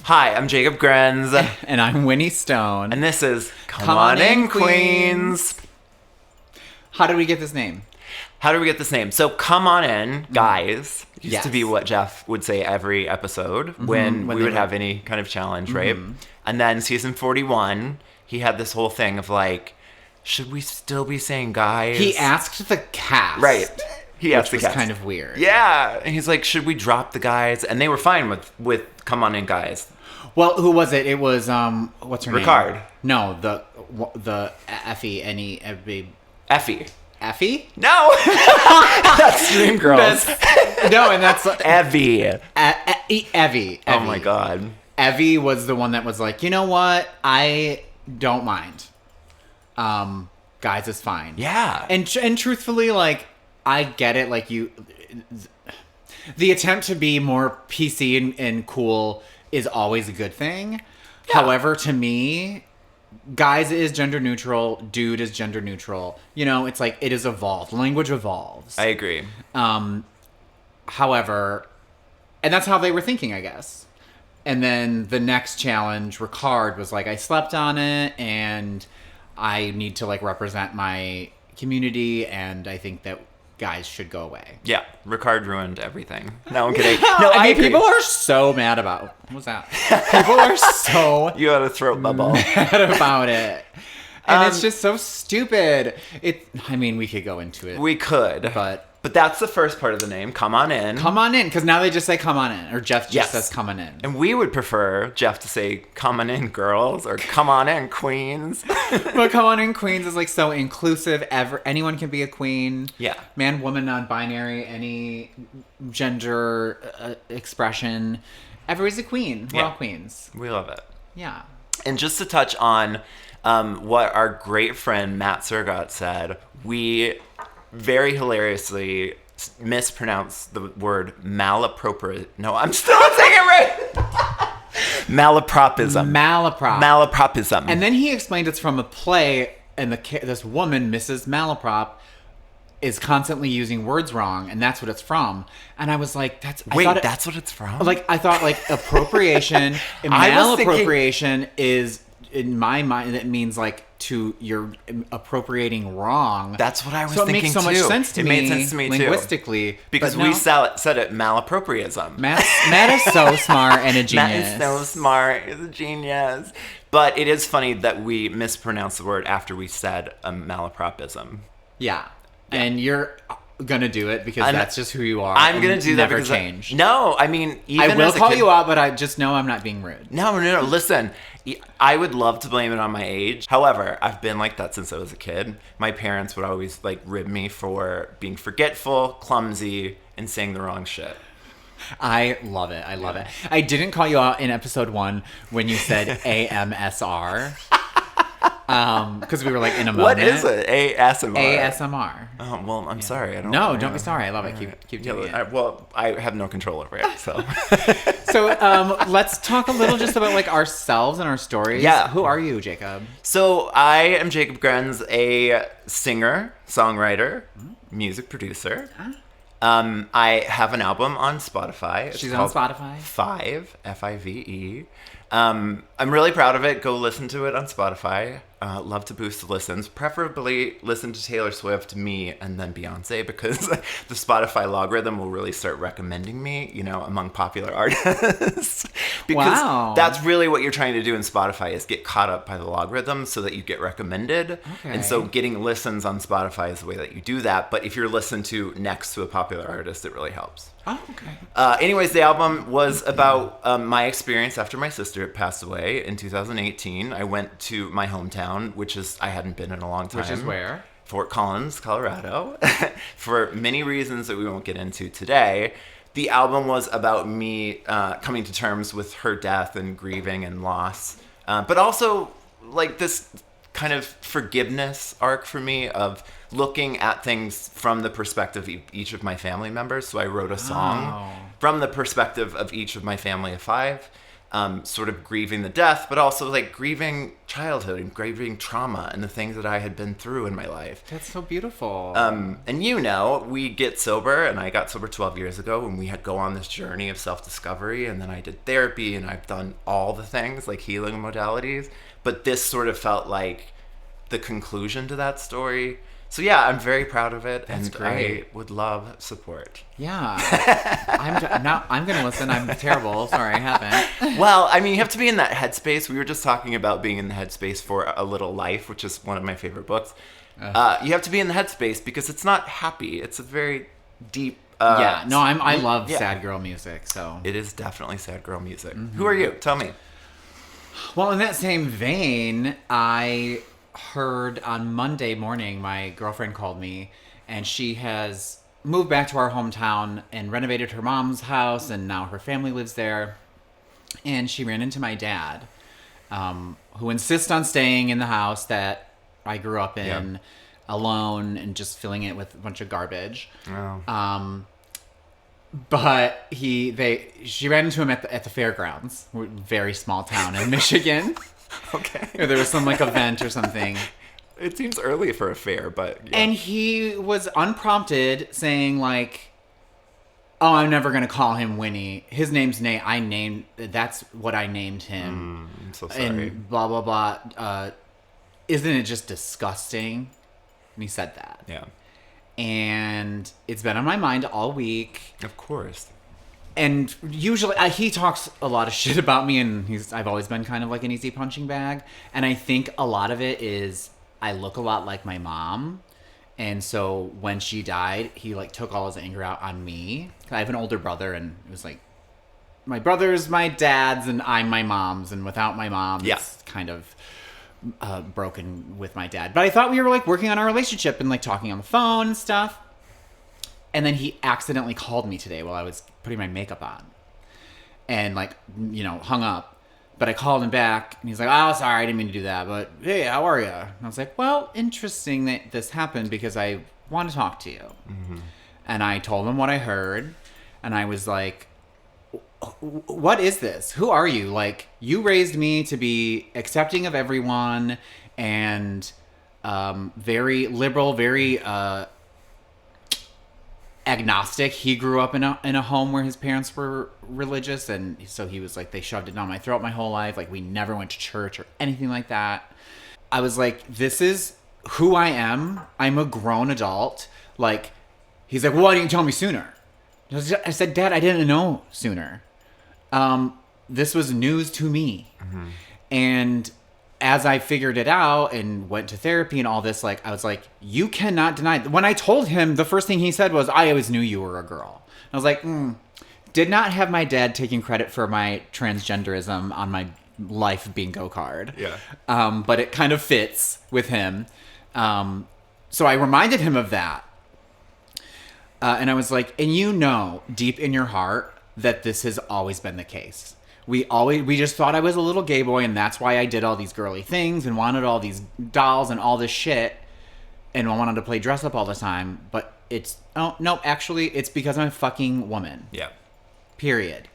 Hi, I'm Jacob Grenz. And I'm Winnie Stone. And this is Come On In, Queens. How did we get this name? How do we get this name? So, Come On In, guys, used to be Yes. what Jeff would say every episode when we would have any kind of challenge, right? And then season 41, he had this whole thing of like, should we still be saying guys? He asked the cast. Right. He asked Which the was cast. kind of weird. Yeah. And he's like, should we drop the guys? And they were fine with Come On In, guys. Well, who was it? It was, what's her Ricard. name? No, the Effie, Effie? Effie? No! That's Dreamgirls. No, and that's... Evie. Evie. Oh my god. Evie was the one that was like, you know what? I don't mind. Guys is fine. Yeah. And truthfully, like, I get it. Like, the attempt to be more PC and cool is always a good thing. Yeah. However, to me, guys is gender neutral, dude is gender neutral. You know, it's like, it is evolved. Language evolves. I agree. However, and that's how they were thinking, I guess. And then the next challenge, Ricard was like, I slept on it and I need to like represent my community and I think that guys should go away. Yeah. Ricard ruined everything. No, I'm kidding. No, I I mean, agree. people are so mad about, what was that? People are so You had a throat bubble. mad about it. And it's just so stupid. I mean, we could go into it. We could. But that's the first part of the name. Come on in. Come on in, because now they just say come on in. Or Jeff just Yes. says come on in. And we would prefer Jeff to say, come on in, girls, or come on in, queens. But come on in, Queens is like so inclusive. Anyone can be a queen. Yeah. Man, woman, non-binary, any gender expression. Everybody's a queen. We're Yeah. all queens. We love it. Yeah. And just to touch on what our great friend Matt Surgott said, we very hilariously mispronounced the word malapropism. No, I'm still not saying it right. Malapropism. Malapropism. And then he explained it's from a play, and this woman, Mrs. Malaprop, is constantly using words wrong, and that's what it's from. And I was like, that's what it's from? like I thought like appropriation and I was thinking- malappropriation is in my mind it means like you're appropriating wrong. That's what I was so it thinking makes so much too. sense to It me made sense to me too. linguistically Because but we no, said it malapropriism. Matt is so smart and a genius. Matt is so smart. He's a genius. But it is funny that we mispronounced the word after we said malapropism. Yeah. And you're gonna do it because that's just who you are. I'm and gonna do that never because change. No, I mean, even I will as a call kid- you out, but I just know I'm not being rude. No. Listen, I would love to blame it on my age. However, I've been like that since I was a kid. My parents would always like rib me for being forgetful, clumsy, and saying the wrong shit. I love it. I love it. I didn't call you out in episode 1 when you said AMSR. Because we were like in a moment. What is it? ASMR. ASMR. Oh well, I'm sorry. I don't. No, don't be sorry. I love it. Keep doing it. I have no control over it. So. So let's talk a little just about like ourselves and our stories. Yeah. Who are you, Jacob? So I am Jacob Grenz, a singer, songwriter, music producer. I have an album on Spotify. It's She's on called Spotify? Five, F-I-V-E. I'm really proud of it. Go listen to it on Spotify. Love to boost the listens. Preferably listen to Taylor Swift, me, and then Beyonce because the Spotify logarithm will really start recommending me, among popular artists. Because Wow. that's really what you're trying to do in Spotify is get caught up by the logarithm so that you get recommended. Okay. And so getting listens on Spotify is the way that you do that. But if you're listened to next to a popular artist, it really helps. Oh, okay. Anyways, the album was about my experience after my sister had passed away in 2018. I went to my hometown, which is I hadn't been in a long time. Which is where? Fort Collins, Colorado. For many reasons that we won't get into today. The album was about me coming to terms with her death and grieving and loss. But also like this kind of forgiveness arc for me of looking at things from the perspective of each of my family members. So I wrote a song from the perspective of each of my family of 5. sort of grieving the death, but also like grieving childhood and grieving trauma and the things that I had been through in my life. That's so beautiful. And you know, we get sober, and I got sober 12 years ago, and we had go on this journey of self-discovery, and then I did therapy, and I've done all the things like healing modalities, but this sort of felt like the conclusion to that story. So yeah, I'm very proud of it, That's and great. I would love support. Yeah. I'm going to listen. I'm terrible. Sorry, I haven't. Well, I mean, you have to be in that headspace. We were just talking about being in the headspace for A Little Life, which is one of my favorite books. You have to be in the headspace because it's not happy. It's a very deep. Yeah. No, I love yeah. sad girl music. So It is definitely sad girl music. Who are you? Tell me. well, in that same vein, I heard on Monday morning, my girlfriend called me, and she has moved back to our hometown and renovated her mom's house, and now her family lives there. And she ran into my dad, who insists on staying in the house that I grew up in, Yeah. alone and just filling it with a bunch of garbage. Oh. But she ran into him at the fairgrounds, very small town in Michigan. Okay. Or there was some like event or something. It seems early for a fair, but yeah. And he was unprompted saying like, "Oh, I'm never gonna call him Winnie. His name's Nate. That's what I named him." I'm so sorry. And blah blah blah. Isn't it just disgusting? And he said that. Yeah. And it's been on my mind all week. Of course. And usually he talks a lot of shit about me, and I've always been kind of like an easy punching bag. And I think a lot of it is I look a lot like my mom. And so when she died, he like took all his anger out on me. I have an older brother, and it was like my brother's my dad's and I'm my mom's, and without my mom, Yeah. it's kind of broken with my dad. But I thought we were like working on our relationship and like talking on the phone and stuff. And then he accidentally called me today while I was putting my makeup on, and like, you know, hung up. But I called him back, and he's like, "Oh, sorry, I didn't mean to do that. But hey, how are you?" And I was like, "Well, interesting that this happened because I want to talk to you." Mm-hmm. And I told him what I heard, and I was like, "What is this? Who are you? Like, you raised me to be accepting of everyone, and very liberal, very agnostic. He grew up in a home where his parents were religious, and so he was like, they shoved it down my throat my whole life. Like, we never went to church or anything like that." I was like, this is who I am. I'm a grown adult. Like, he's like, "Well, why didn't you tell me sooner?" I said, "Dad, I didn't know sooner. This was news to me." Mm-hmm. And as I figured it out and went to therapy and all this, like, I was like, you cannot deny. When I told him, the first thing he said was, "I always knew you were a girl." I was like, did not have my dad taking credit for my transgenderism on my life bingo card. Yeah. But it kind of fits with him. So I reminded him of that. And I was like, and you know, deep in your heart, that this has always been the case. We just thought I was a little gay boy, and that's why I did all these girly things and wanted all these dolls and all this shit, and I wanted to play dress up all the time. But actually, it's because I'm a fucking woman. Yeah. Period.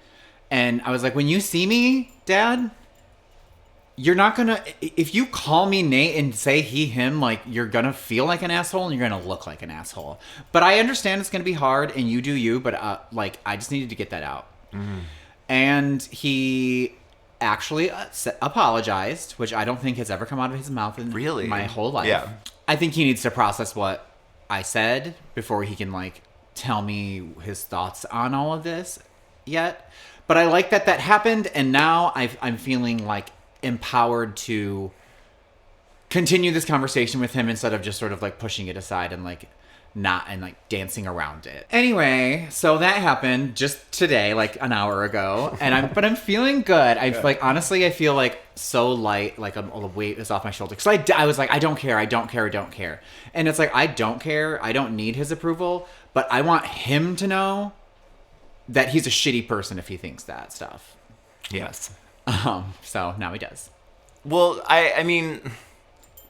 And I was like, when you see me, Dad, you're not gonna, if you call me Nate and say he, him, like, you're gonna feel like an asshole and you're gonna look like an asshole. But I understand it's gonna be hard, and you do you, but like, I just needed to get that out. Mm-hmm. And he actually apologized, which I don't think has ever come out of his mouth in my whole life. Yeah. I think he needs to process what I said before he can, like, tell me his thoughts on all of this yet. But I like that happened, and now I'm feeling, like, empowered to continue this conversation with him instead of just sort of, like, pushing it aside and, like, dancing around it. Anyway, so that happened just today, like an hour ago, and I'm feeling good. Like, honestly, I feel like so light, like all the weight is off my shoulder. Because I was like, I don't care, and it's like, I don't care, I don't need his approval, but I want him to know that he's a shitty person if he thinks that stuff. Yes. So now he does. Well, I mean,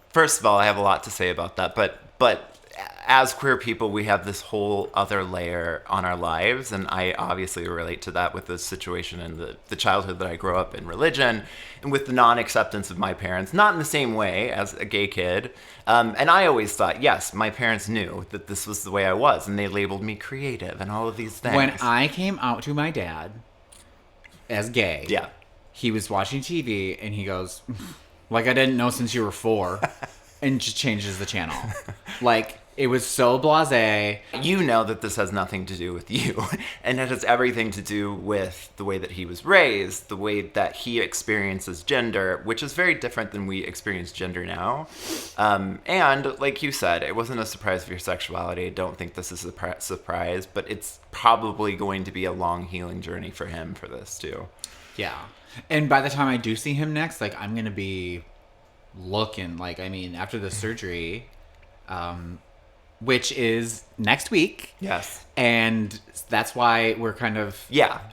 first of all, I have a lot to say about that, but as queer people, we have this whole other layer on our lives, and I obviously relate to that with the situation and the childhood that I grew up in religion, and with the non-acceptance of my parents, not in the same way as a gay kid. And I always thought, yes, my parents knew that this was the way I was, and they labeled me creative and all of these things. When I came out to my dad as gay, yeah, he was watching TV, and he goes, like, I didn't know since you were 4, and just changes the channel. Like, it was so blasé. You know that this has nothing to do with you, and it has everything to do with the way that he was raised, the way that he experiences gender, which is very different than we experience gender now. And like you said, it wasn't a surprise for your sexuality. I don't think this is a surprise, but it's probably going to be a long healing journey for him for this too. Yeah. And by the time I do see him next, like, I'm going to be looking like, I mean, after the surgery, which is next week. Yes. And that's why we're kind of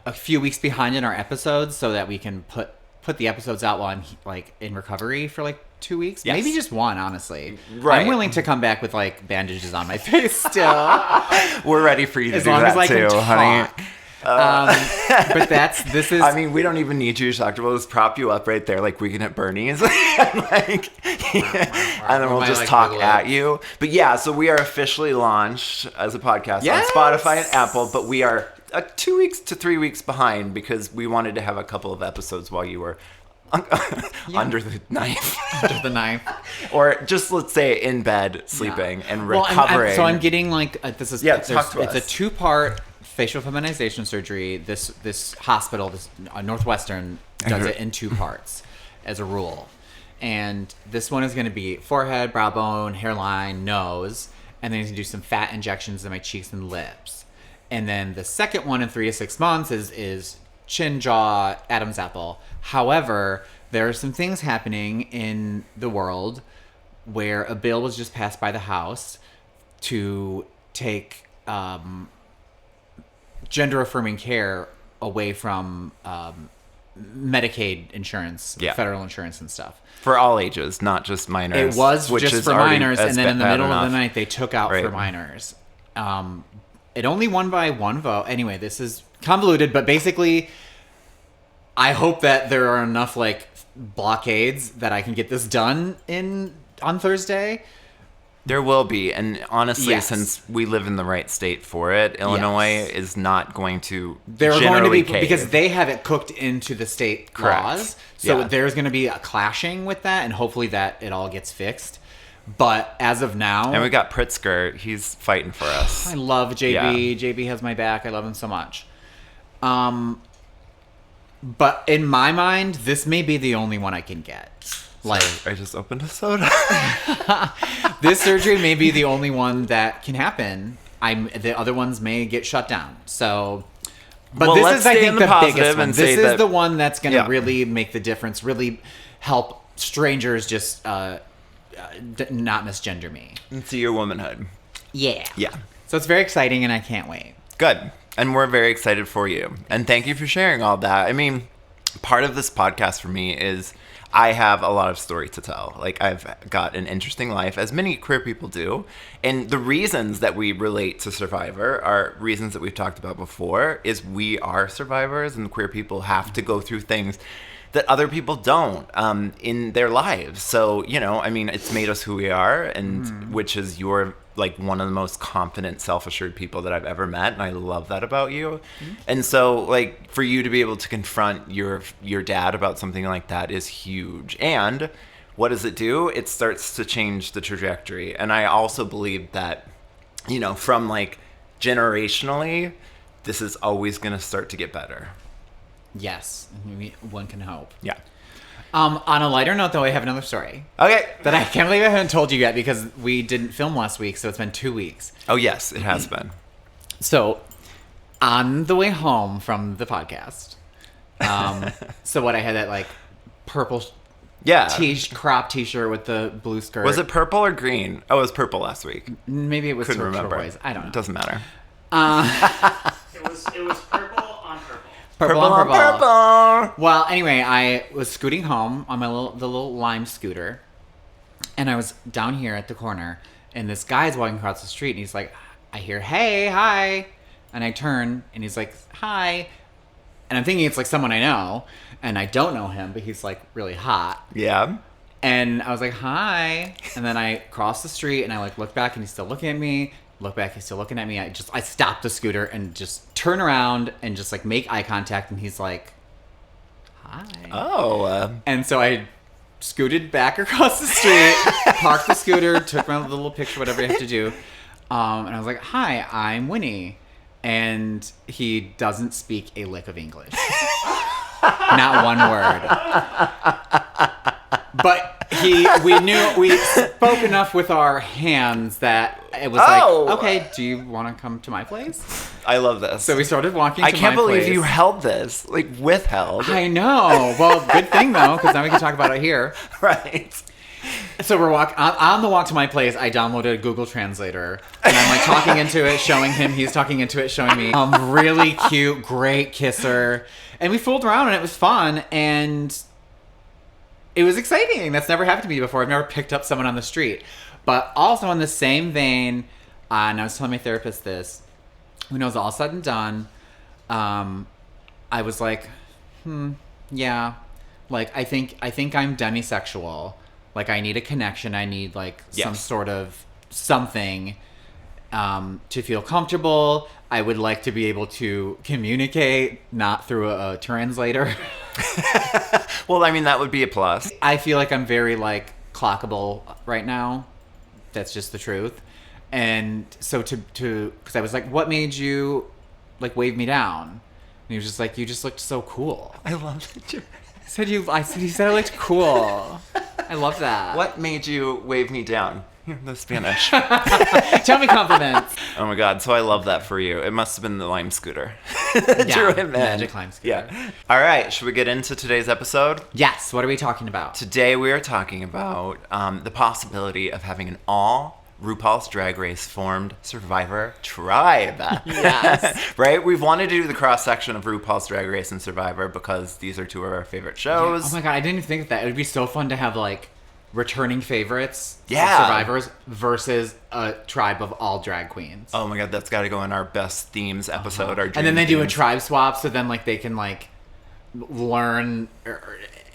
a few weeks behind in our episodes, so that we can put the episodes out while I'm like in recovery for like 2 weeks. Yes. Maybe just one, honestly. Right. I'm willing to come back with like bandages on my face still. We're ready for you to as do long that as I too, can honey. talk. But this is. I mean, we don't even need you to talk to us. We'll just prop you up right there, like Weekend at Bernie's, and, like, and then we'll just talk at you. But yeah, so we are officially launched as a podcast on Spotify and Apple, but we are 2 weeks to 3 weeks behind because we wanted to have a couple of episodes while you were under the knife. Under the knife. Or just, let's say, in bed, sleeping and recovering. So I'm getting like, this is, talk to us. It's a 2-part facial feminization surgery. This hospital, this Northwestern, does it in 2 parts as a rule. And this one is going to be forehead, brow bone, hairline, nose, and then he's going to do some fat injections in my cheeks and lips. And then the second one in 3 to 6 months is chin, jaw, Adam's apple. However, there are some things happening in the world where a bill was just passed by the House to take gender-affirming care away from Medicaid insurance, federal insurance and stuff. For all ages, not just minors. It was which just is for minors, and then in the bad middle enough. of the night, they took out for minors. It only won by 1 vote. Anyway, this is convoluted, but basically, I hope that there are enough like blockades that I can get this done on Thursday. There will be, and honestly, since we live in the right state for it, Illinois is not going to generally cave. Because they have it cooked into the state laws. So there's going to be a clashing with that, and hopefully that it all gets fixed. But as of now... And we got Pritzker. He's fighting for us. I love JB. JB has my back. I love him so much. But in my mind, this may be the only one I can get. Like, I just opened a soda. This surgery may be the only one that can happen. The other ones may get shut down. So, but this is, I think, the biggest one. This is the one that's going to really make the difference. Really help strangers just not misgender me and see your womanhood. Yeah. Yeah. So it's very exciting, and I can't wait. Good. And we're very excited for you. And thank you for sharing all that. I mean, part of this podcast for me is I have a lot of story to tell. Like, I've got an interesting life, as many queer people do. And the reasons that we relate to Survivor are reasons that we've talked about before, is we are survivors, and queer people have to go through things that other people don't in their lives. So, you know, I mean, it's made us who we are, and which is you're like one of the most confident, self-assured people that I've ever met, and I love that about you. And so, like, for you to be able to confront your dad about something like that is huge. And what does it do? It starts to change the trajectory. And I also believe that, you know, from like generationally, this is always going to start to get better. Yes, one can hope. Yeah. On a lighter note, though, I have another story. Okay. That I can't believe I haven't told you yet, because we didn't film last week, so it's been 2 weeks. Oh, yes, it has been. So, on the way home from the podcast, so what, I had that, like, purple crop t-shirt with the blue skirt. Was it purple or green? Oh, it was purple last week. Maybe it was Couldn't remember. turquoise. I don't know. It doesn't matter. It was purple on purple. Purple on purple. Well, anyway, I was scooting home on the little Lime scooter, and I was down here at the corner, and this guy's walking across the street, and he's like, I hear, hey, hi. And I turn, and he's like, hi. And I'm thinking it's like someone I know, and I don't know him, but he's like really hot. Yeah. And I was like, hi. And then I cross the street, and I like look back, and he's still looking at me. Look back, he's still looking at me. I stop the scooter and just turn around and just like make eye contact, and he's like, hi. Oh. And so I scooted back across the street, parked the scooter, took my little picture, whatever you have to do. And I was like, hi, I'm Winnie. And he doesn't speak a lick of English. Not one word. But we spoke enough with our hands that it was like, okay, do you want to come to my place? I love this. So we started walking to my place. I can't believe you held this, like withheld. I know. Well, good thing though, because now we can talk about it here. Right. So we're on the walk to my place. I downloaded Google Translator, and I'm like talking into it, showing him. He's talking into it, showing me. Really cute, great kisser, and we fooled around, and it was fun, and it was exciting. That's never happened to me before. I've never picked up someone on the street, but also in the same vein, and I was telling my therapist this. When it was all said and done, I was like, yeah, like I think I'm demisexual. Like, I need a connection. I need, like, some sort of something to feel comfortable. I would like to be able to communicate, not through a translator. Well, I mean, that would be a plus. I feel like I'm very, like, clockable right now. That's just the truth. And so because I was like, what made you, like, wave me down? And he was just like, you just looked so cool. I love that you... I said you said I looked cool. I love that. What made you wave me down? The Spanish. Tell me compliments. Oh my god, so I love that for you. It must have been the Lime scooter. Magic Lime scooter. Yeah. All right, should we get into today's episode? Yes, what are we talking about? Today we are talking about the possibility of having an all RuPaul's Drag Race formed Survivor tribe. Yes. Right? We've wanted to do the cross-section of RuPaul's Drag Race and Survivor because these are two of our favorite shows. Yeah. Oh my god, I didn't even think of that. It would be so fun to have, like, returning favorites of Yeah. Survivors versus a tribe of all drag queens. Oh my god, that's got to go in our best themes episode. Our And then they dream do a themes. tribe swap, so then, like, they can, like, learn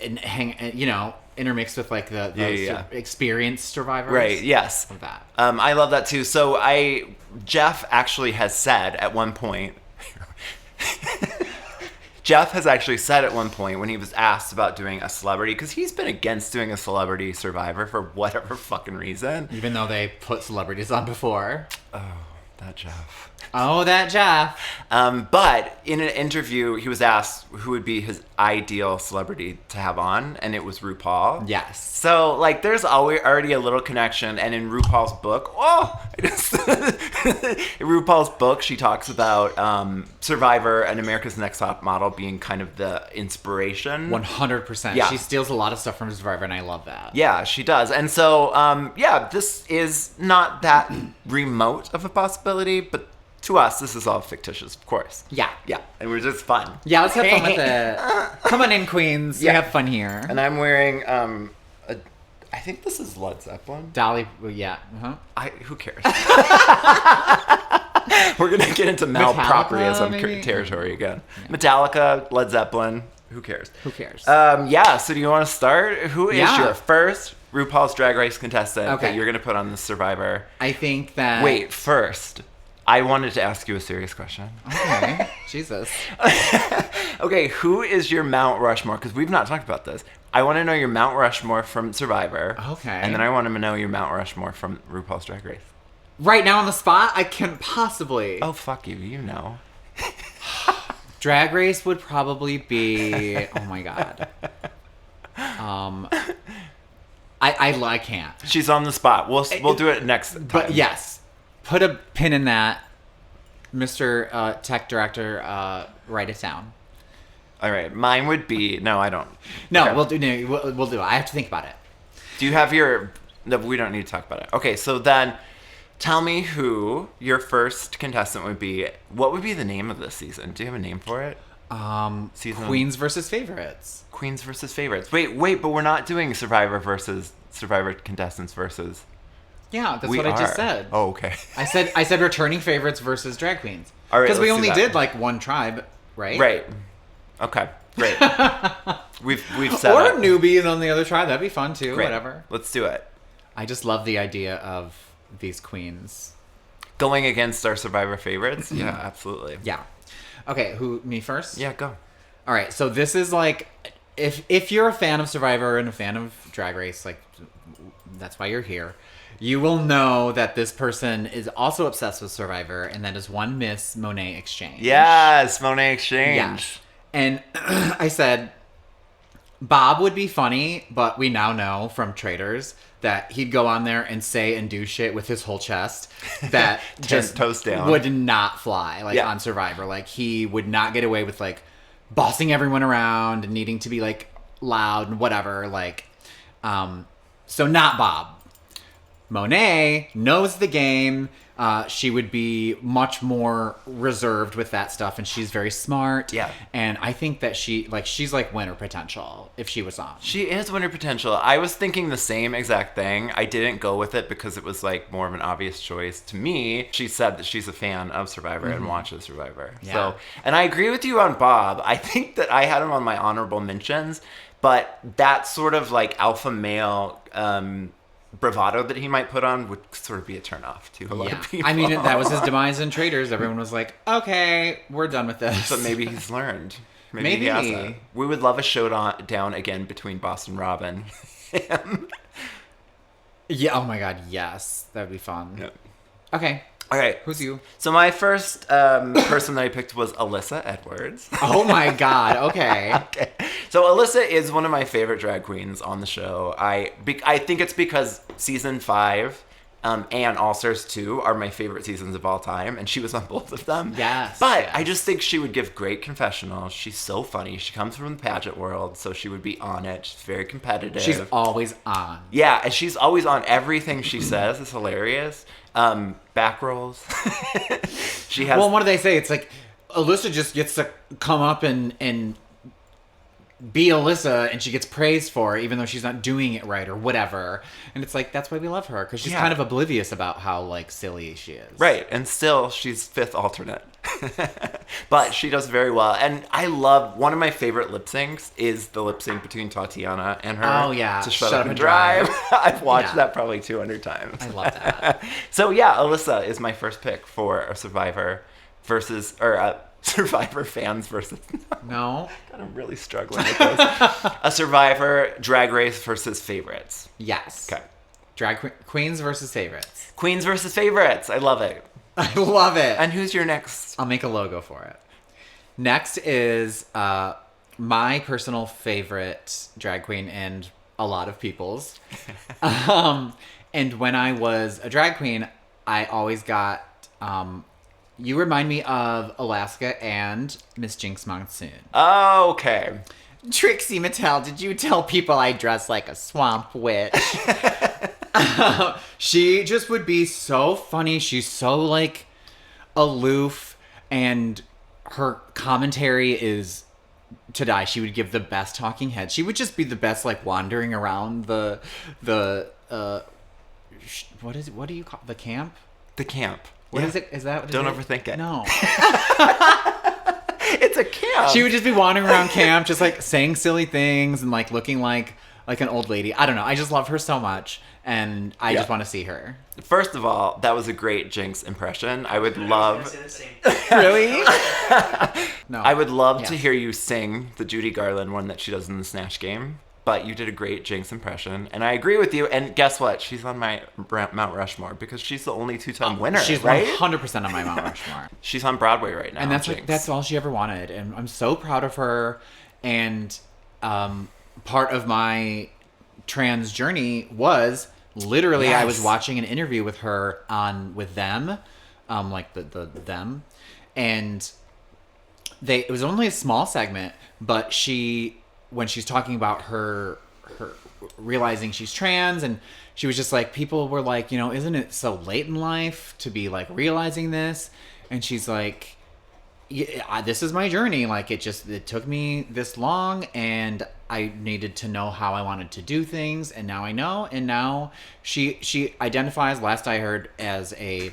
and hang, intermixed with, like, the experienced survivors. Right, yes. Of that. I love that too. So Jeff actually has said at one point, Jeff has actually said at one point when he was asked about doing a celebrity, because he's been against doing a celebrity Survivor for whatever fucking reason. Even though they put celebrities on before. Oh, that Jeff. Oh, that Jeff. But in an interview, he was asked who would be his ideal celebrity to have on, and it was RuPaul. Yes. So, like, there's already a little connection, and in RuPaul's book, in RuPaul's book, she talks about Survivor and America's Next Top Model being kind of the inspiration. 100%. Yeah. She steals a lot of stuff from Survivor, and I love that. Yeah, she does. And so, this is not that remote of a possibility, but to us, this is all fictitious, of course. Yeah. Yeah, and we're just fun. Yeah, let's have fun with it. Come on in, queens. Yeah. We have fun here. And I'm wearing, I think this is Led Zeppelin. Dolly, yeah. Uh-huh. Who cares? We're going to get into malpropriatism maybe? territory again. Yeah. Metallica, Led Zeppelin, who cares? Who cares? So do you want to start? Who is your first RuPaul's Drag Race contestant that you're going to put on the Survivor? I think that... Wait, first, I wanted to ask you a serious question. Okay. Jesus. Okay, who is your Mount Rushmore? Because we've not talked about this. I want to know your Mount Rushmore from Survivor. Okay. And then I want to know your Mount Rushmore from RuPaul's Drag Race. Right now on the spot, I can't possibly. Oh, fuck you. You know. Drag Race would probably be... Oh, my God. I can't. She's on the spot. We'll do it next time. But yes, put a pin in that. Mr. Tech Director, write it down. All right. Mine would be... No, I don't. No, Okay. we'll do it. I have to think about it. Do you have your... No, we don't need to talk about it. Okay, so then tell me who your first contestant would be. What would be the name of this season? Do you have a name for it? Queens versus Favorites. Queens versus Favorites. Wait, but we're not doing Survivor versus Survivor contestants versus... Yeah, that's what I just said. Oh, okay. I said returning favorites versus drag queens. All right, Because we let's do only that. did like one tribe, right? Right. Okay. Great. we've set Or up. newbies on the other tribe. That'd be fun too. Great. Whatever. Let's do it. I just love the idea of these queens. Going against our Survivor favorites? Yeah, absolutely. Yeah. Okay, me first? Yeah, go. All right, so this is like, if you're a fan of Survivor and a fan of Drag Race, like, that's why you're here. You will know that this person is also obsessed with Survivor, and that is one Miss Monet Exchange. Yes, Monet Exchange. Yes. And I said, Bob would be funny, but we now know from Traders that he'd go on there and say and do shit with his whole chest that just toes down. would not fly on Survivor. Like, he would not get away with like bossing everyone around and needing to be like loud and whatever. Like, so not Bob. Monet knows the game. She would be much more reserved with that stuff, and she's very smart. Yeah. And I think that she's like winner potential if she was on. She is winner potential. I was thinking the same exact thing. I didn't go with it because it was like more of an obvious choice to me. She said that she's a fan of Survivor and watches Survivor. Yeah. So, and I agree with you on Bob. I think that I had him on my honorable mentions, but that sort of like alpha male bravado that he might put on would sort of be a turnoff to a lot of people. I mean, that was his demise in Traders. Everyone was like, okay, we're done with this. But maybe he's learned. Maybe. He hasn't. We would love a showdown again between Boston Robin. Yeah, oh my god, yes. That would be fun. Yep. Okay. Okay. Who's you? So my first person that I picked was Alyssa Edwards. Oh my god, okay. Okay. So Alyssa is one of my favorite drag queens on the show. I think it's because season 5 and All Stars 2 are my favorite seasons of all time, and she was on both of them. Yes. But yes. I just think she would give great confessionals. She's so funny. She comes from the pageant world, so she would be on it. She's very competitive. She's always on. Yeah, and she's always on everything she says. It's hilarious. Back rolls. She has. Well, what do they say? It's like Alyssa just gets to come up and be Alyssa, and she gets praised for it, even though she's not doing it right or whatever. And it's like, that's why we love her, because she's kind of oblivious about how like silly she is. Right, and still she's 5th alternate. But she does very well. And I love, one of my favorite lip syncs is the lip sync between Tatiana and her. Oh, yeah. To Shut Up and Drive. I've watched Yeah. that probably 200 times. I love that. So yeah, Alyssa is my first pick for a Survivor versus, or Survivor fans versus. No? God, I'm really struggling with this. A Survivor Drag Race versus favorites. Yes. Okay. Queens versus favorites. Queens versus favorites. I love it. I love it. And who's your next? I'll make a logo for it. Next is my personal favorite drag queen and a lot of people's. And when I was a drag queen, I always got... you remind me of Alaska and Miss Jinx Monsoon. Oh, okay. Trixie Mattel, did you tell people I dress like a swamp witch? She just would be so funny. She's so like aloof, and her commentary is to die. She would give the best talking head. She would just be the best, like wandering around the what is it? What do you call the camp? The camp. What is it? Is that what Don't it is? overthink it. No. It's a camp. She would just be wandering around camp, just like saying silly things and like looking like an old lady. I don't know. I just love her so much, and I just want to see her. First of all, that was a great Jinx impression. I would love. Really? No. I would love to hear you sing the Judy Garland one that she does in the Snatch Game. But you did a great Jinx impression, and I agree with you. And guess what? She's on my Mount Rushmore because she's the only 2-time winner. She's right? 100% on my Mount Rushmore. She's on Broadway right now. And that's Jinx. like, that's all she ever wanted, and I'm so proud of her. And part of my trans journey was literally I was watching an interview with her with them, like the them, and it was only a small segment, but when she's talking about her realizing she's trans, and she was just like, people were like, isn't it so late in life to be like realizing this? And she's like, this is my journey. Like it took me this long, and I needed to know how I wanted to do things, and now I know. And now she identifies, last I heard, as a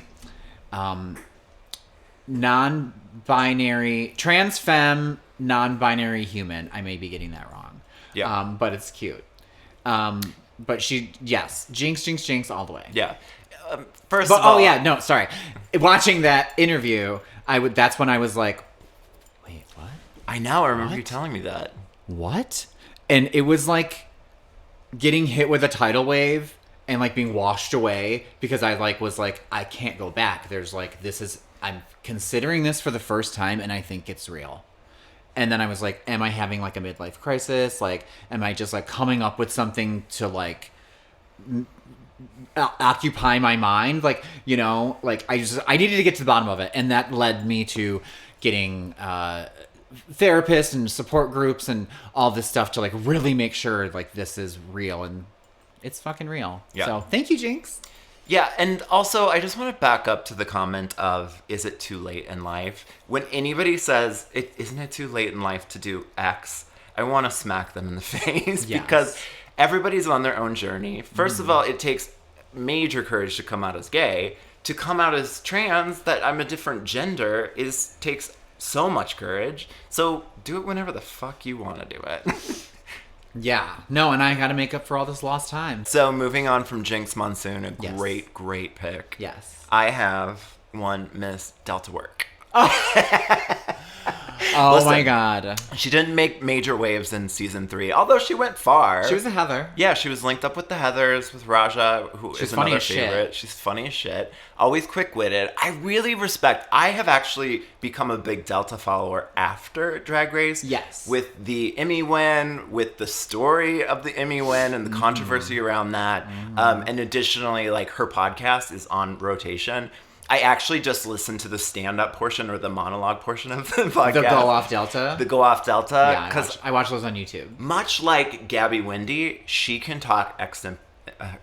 non-binary, trans femme, non-binary human. I may be getting that wrong. Yeah. But it's cute. But yes, Jinx all the way. Yeah. First of all, no, sorry. Watching that interview, that's when I was like, wait, what? I know. I remember What? you telling me that. What? And it was like getting hit with a tidal wave and like being washed away because I was like, I can't go back. There's like, I'm considering this for the first time and I think it's real. And then I was like, am I having like a midlife crisis? Like, am I just like coming up with something to like occupy my mind? Like, you know, like I needed to get to the bottom of it. And that led me to getting therapists and support groups and all this stuff to like really make sure like this is real, and it's fucking real. Yeah. So thank you, Jinx. Yeah, and also I just want to back up to the comment of, is it too late in life? When anybody says, isn't it too late in life to do X, I want to smack them in the face. Yes. Because everybody's on their own journey. First of all, it takes major courage to come out as gay. To come out as trans, that I'm a different gender, takes so much courage. So do it whenever the fuck you want to do it. Yeah. No, and I got to make up for all this lost time. So moving on from Jinx Monsoon, a Yes. great pick. Yes. I have one Miss Delta Work. Oh Listen, my God. She didn't make major waves in season 3, although she went far. She was a Heather. Yeah, she was linked up with the Heathers, with Raja, who She's is funny another as shit. favorite. She's funny as shit. Always quick-witted. I really respect. I have actually become a big Delta follower after Drag Race. Yes. With the Emmy win, with the story of the Emmy win and the controversy around that. And additionally, like, her podcast is on rotation. I actually just listened to the stand-up portion or the monologue portion of the podcast. The Go Off Delta. The Go Off Delta. Yeah, Because I watch those on YouTube. much like Gabby Windy, she can talk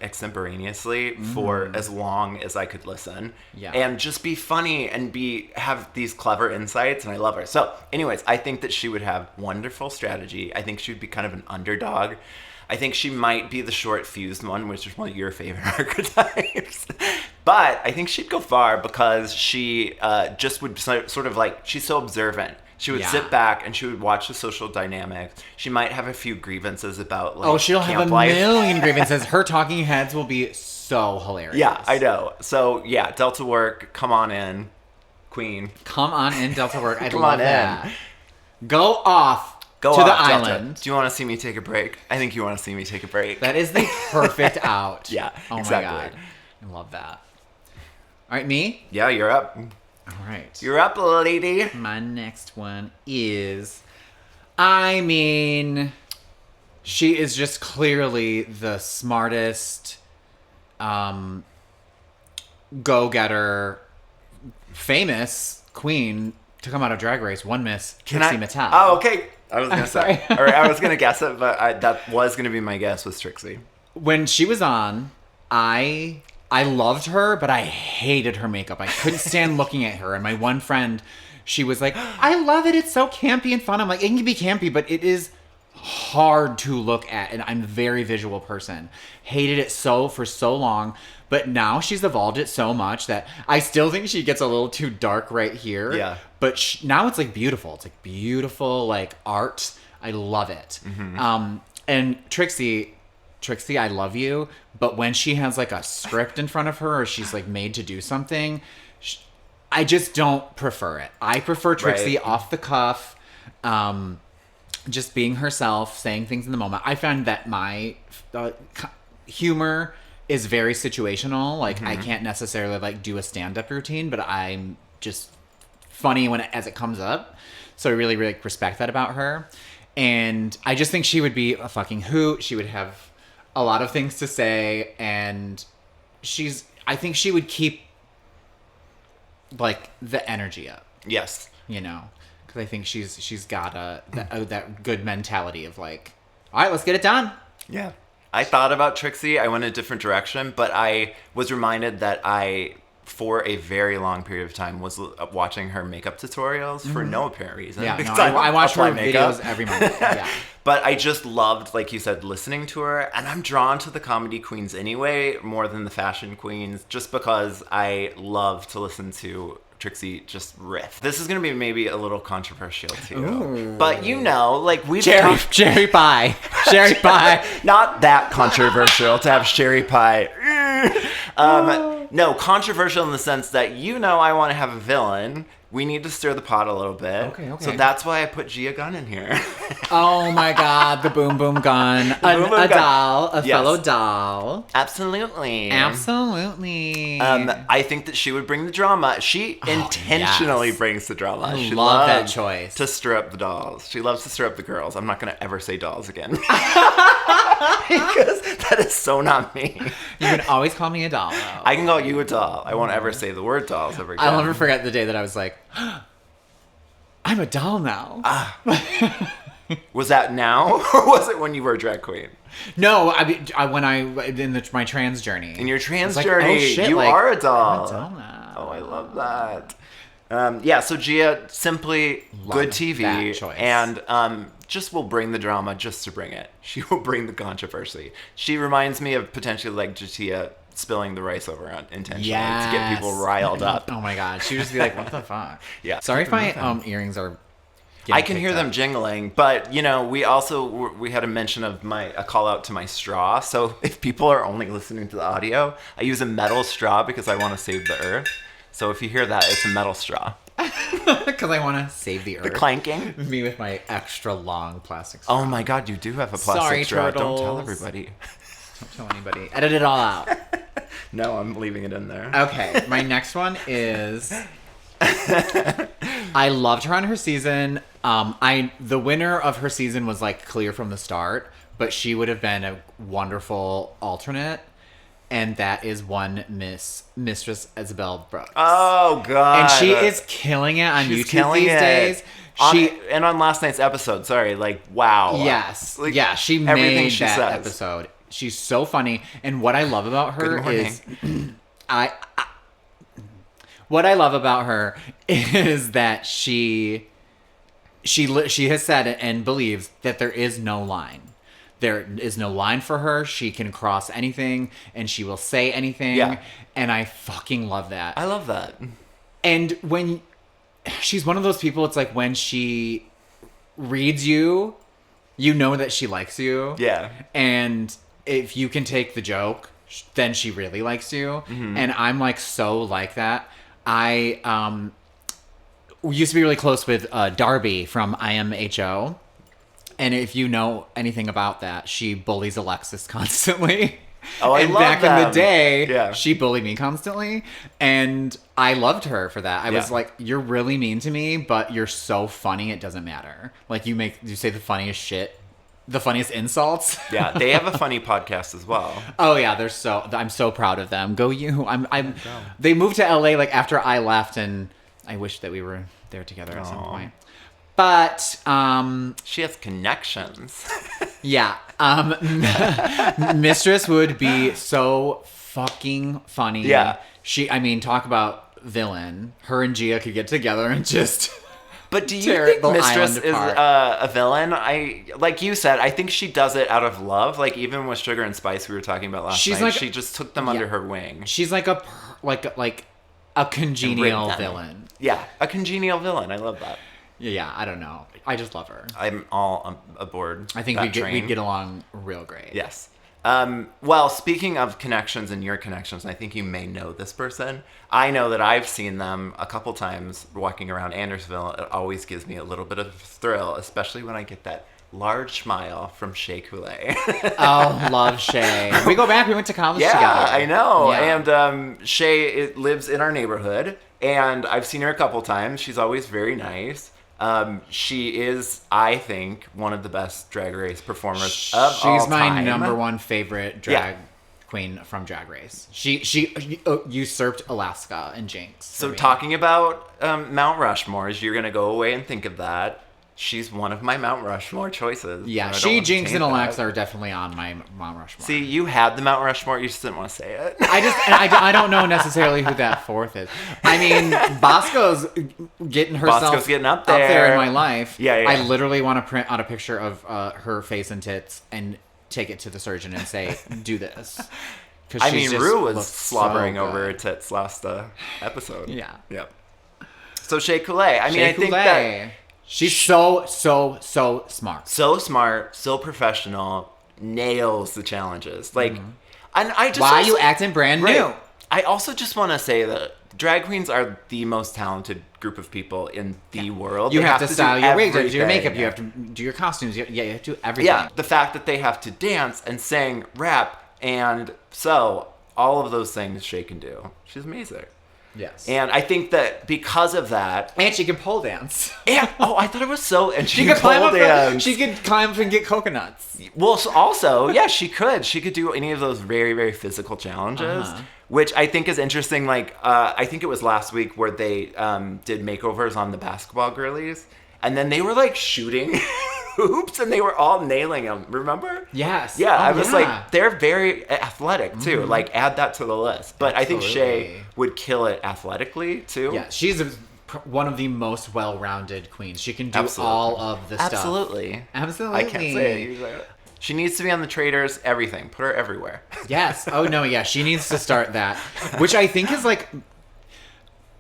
extemporaneously for as long as I could listen. Yeah. And just be funny and have these clever insights, and I love her. So, anyways, I think that she would have wonderful strategy. I think she would be kind of an underdog. I think she might be the short-fused one, which is one of your favorite archetypes. But I think she'd go far because she just would sort of like, she's so observant. She would sit back and she would watch the social dynamics. She might have a few grievances about like She'll have camp a life. million grievances. Her talking heads will be so hilarious. Yeah, I know. So yeah, Delta Work, come on in, Queen. Come on in, Delta Work. I Come love on in. that. Go off Go to the off, Delta. island. Do you want to see me take a break? I think you want to see me take a break. That is the perfect out. Yeah, Oh exactly. my God. I love that. All right, me? Yeah, you're up. All right. You're up, lady. My next one is, I mean, she is just clearly the smartest, go-getter, famous queen to come out of Drag Race. One Miss Trixie Mattel. Oh, okay. I was gonna say, sorry. or I was gonna guess it, but that was gonna be my guess was Trixie. When she was on, I loved her, but I hated her makeup. I couldn't stand looking at her. And my one friend, she was like, I love it. It's so campy and fun. I'm like, it can be campy, but it is hard to look at. And I'm a very visual person. Hated it for so long. But now she's evolved it so much that I still think she gets a little too dark right here. Yeah. But now it's like beautiful. It's like beautiful, like art. I love it. And Trixie, I love you. But when she has like a script in front of her or she's like made to do something, I just don't prefer it. I prefer Trixie Right. off the cuff, just being herself, saying things in the moment. I find that my humor is very situational. Like I can't necessarily like do a stand-up routine, but I'm just funny as it comes up. So I really, really respect that about her. And I just think she would be a fucking hoot. She would have a lot of things to say, and I think she would keep like the energy up, Yes. you know, because I think she's got that good mentality of like, all right, let's get it done. Yeah. I thought about Trixie. I went a different direction, but I was reminded that I for a very long period of time was watching her makeup tutorials for no apparent reason. Yeah, because no, don't I watch her apply makeup. videos every month. Yeah. But I just loved, like you said, listening to her. And I'm drawn to the comedy queens anyway, more than the fashion queens, just because I love to listen to Trixie just riff. This is going to be maybe a little controversial too. Ooh. But like we've Cherry pie. Cherry pie. Not that controversial to have sherry pie. No, controversial in the sense that I want to have a villain. We need to stir the pot a little bit. Okay. So that's why I put Gia Gunn in here. Oh my God, the boom boom gun. Doll, a fellow doll. Absolutely. Absolutely. I think that she would bring the drama. She intentionally brings the drama. She love that loves choice. to stir up the dolls. She loves to stir up the girls. I'm not going to ever say dolls again. Because that is so not me. You can always call me a doll, though. I can call you a doll. I won't ever say the word dolls ever again. I'll never forget the day that I was like, I'm a doll now. Was that now, or was it when you were a drag queen? No, my trans journey. In your trans like, journey, oh, shit, you are a doll. I'm a doll now. Oh, I love that. So Gia, simply Love good TV, that choice. and just will bring the drama just to bring it. She will bring the controversy. She reminds me of potentially like Jatia spilling the rice over intentionally to get people riled up. Oh my God, she would just be like, "What the fuck?" Yeah. Sorry if my earrings are. I can hear them jingling, but we also we had a mention of a call out to my straw. So if people are only listening to the audio, I use a metal straw because I want to save the earth. So if you hear that, it's a metal straw. Because I want to save the earth. The clanking. Me with my extra long plastic straw. Oh my God, you do have a plastic Sorry, straw. turtles. Don't tell everybody. Don't tell anybody. Edit it all out. No, I'm leaving it in there. Okay, my next one is. I loved her on her season. The winner of her season was like clear from the start, but she would have been a wonderful alternate, and that is one Mistress Isabel Brooks. Oh God! And she is killing it on She's YouTube killing these it. days. And on last night's episode, sorry, like wow. Yes, Like, yeah, she everything made she that says. episode. She's so funny, and what I love about her is, what I love about her is that she has said and believes that there is no line. There is no line for her. She can cross anything, and she will say anything. Yeah. And I fucking love that. I love that. And when she's one of those people, it's like when she reads you, you know that she likes you. Yeah. And if you can take the joke, then she really likes you. Mm-hmm. And I'm like so like that. I used to be really close with Darby from IMHO. And if you know anything about that, she bullies Alexis constantly. Oh, I and love back in them. the day, Yeah. she bullied me constantly. And I loved her for that. I was Yeah. like, you're really mean to me, but you're so funny, it doesn't matter. Like, you say the funniest shit, the funniest insults. Yeah, they have a funny podcast as well. Oh yeah, I'm so proud of them. Go you. They moved to LA like after I left, and I wish that we were there together at some point. But She has connections. yeah, Mistress would be so fucking funny. Yeah. Talk about villain. Her and Gia could get together and just. But do you Tear think the Mistress island is apart. a villain? Like you said, I think she does it out of love. Like even with Sugar and Spice, we were talking about last night. She just took them under her wing. She's like a congenial them. villain. Yeah, a congenial villain. I love that. Yeah, I don't know. I just love her. I'm all aboard. I think that train. we'd get along real great. Yes. Well, speaking of connections and your connections, I think you may know this person. I know that I've seen them a couple times walking around Andersonville. It always gives me a little bit of thrill, especially when I get that large smile from Shea Coulee. Oh, love Shay. We go back. We went to college Yeah, together. I know. Yeah. And Shay lives in our neighborhood, and I've seen her a couple times. She's always very nice. She is, I think, one of the best Drag Race performers of all time. She's my number one favorite drag queen from Drag Race. She usurped Alaska and Jinx. So talking about Mount Rushmores, you're going to go away and think of that. She's one of my Mount Rushmore choices. Yeah, I don't she, want to Jinx, taint and that. Alexa are definitely on my Mount Rushmore. See, you had the Mount Rushmore, you just didn't want to say it. I don't know necessarily who that fourth is. I mean, Bosco's getting herself Bosco's getting up there. in my life. Yeah. I literally want to print out a picture of her face and tits and take it to the surgeon and say, do this. I mean, Rue was looks slobbering so over her good. tits last episode. Yeah. Yep. So Shea Coulee. I mean, I think Coulee. that She's so smart. so smart, so professional, nails the challenges. Like, and I just Why also- you acting brand Right. new? I also just want to say that drag queens are the most talented group of people in the world. You They have to style your wig, do your everything. makeup, you have to do your costumes. You have to do everything. Yeah, the fact that they have to dance and sing, rap, and sew, all of those things Shea can do. She's amazing. Yes. And I think that because of that, And she can pole dance. and I thought it was so. And She could climb pole up. dance. She could climb up and get coconuts. Well, so also, yeah, she could. She could do any of those very, very physical challenges, which I think is interesting. Like, I think it was last week where they did makeovers on the basketball girlies, and then they were like shooting hoops, and they were all nailing them. Remember? Yes. Yeah, Oh, I was yeah. like, they're very athletic too. Like, add that to the list. But I think Shea Absolutely. would kill it athletically too. Yeah, she's one of the most well-rounded queens. She can do Absolutely. all of the stuff. Absolutely. Absolutely. I can't say it. You say it. She needs to be on the Traders. Everything. Put her everywhere. Yes. Oh no. Yeah. She needs to start that, which I think is like